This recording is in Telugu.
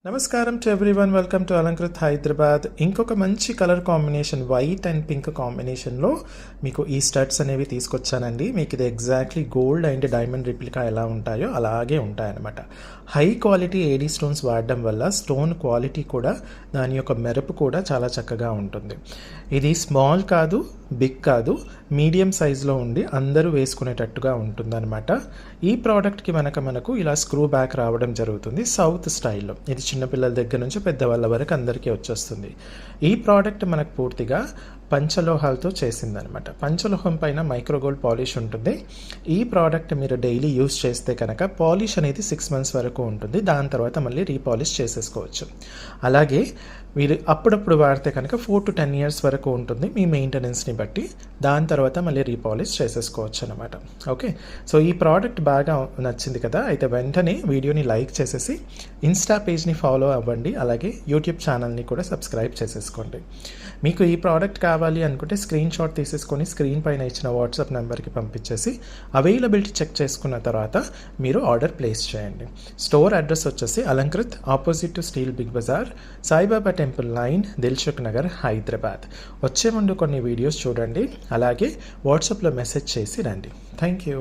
నమస్కారం to everyone, welcome to Alankrit Hyderabad. ఇంకొక మంచి colour combination, white and pink కాంబినేషన్లో మీకు ఈ స్టడ్స్ అనేవి తీసుకొచ్చానండి. మీకు ఇది exactly gold and diamond replica ఎలా ఉంటాయో అలాగే ఉంటాయన్నమాట. హై క్వాలిటీ ఏడీ స్టోన్స్ వాడడం వల్ల స్టోన్ క్వాలిటీ కూడా, దాని యొక్క మెరుపు కూడా చాలా చక్కగా ఉంటుంది. ఇది స్మాల్ కాదు, బిగ్ కాదు, మీడియం సైజులో ఉండి అందరూ వేసుకునేటట్టుగా ఉంటుందన్నమాట. ఈ ప్రోడక్ట్కి మనకు ఇలా స్క్రూ బ్యాక్ రావడం జరుగుతుంది సౌత్ స్టైల్లో. ఇది చిన్నపిల్లల దగ్గర నుంచి పెద్దవాళ్ళ వరకు అందరికీ వచ్చేస్తుంది. ఈ ప్రోడక్ట్ మనకు పూర్తిగా పంచలోహాలతో చేసిందనమాట. పంచలోహం పైన మైక్రోగోల్డ్ పాలిష్ ఉంటుంది. ఈ ప్రోడక్ట్ మీరు డైలీ యూస్ చేస్తే కనుక పాలిష్ అనేది 6 months వరకు ఉంటుంది. దాని తర్వాత మళ్ళీ రీపాలిష్ చేసేసుకోవచ్చు. అలాగే మీరు అప్పుడప్పుడు వాడితే కనుక 4 to 10 years వరకు ఉంటుంది మీ మెయింటెనెన్స్ని బట్టి. దాని తర్వాత మళ్ళీ రీపాలిష్ చేసేసుకోవచ్చు అనమాట. ఓకే, సో ఈ ప్రోడక్ట్ బాగా నచ్చింది కదా, అయితే వెంటనే వీడియోని లైక్ చేసేసి ఇన్స్టా పేజ్ని ఫాలో అవ్వండి. అలాగే యూట్యూబ్ ఛానల్ని కూడా సబ్స్క్రైబ్ చేసేసుకోండి. మీకు ఈ ప్రోడక్ట్ కావాలి అనుకుంటే స్క్రీన్ షాట్ తీసేసుకొని స్క్రీన్ పైన ఇచ్చిన వాట్సాప్ నెంబర్కి పంపించేసి అవైలబిలిటీ చెక్ చేసుకున్న తర్వాత మీరు ఆర్డర్ ప్లేస్ చేయండి. స్టోర్ అడ్రస్ వచ్చేసి Alankrit, opposite to steel Big Bazaar, Saibaba temple line, Dilsukh Nagar, Hyderabad. వచ్చే ముందు కొన్ని వీడియోస్ చూడండి, అలాగే వాట్సాప్లో మెసేజ్ చేసి రండి. Thank you.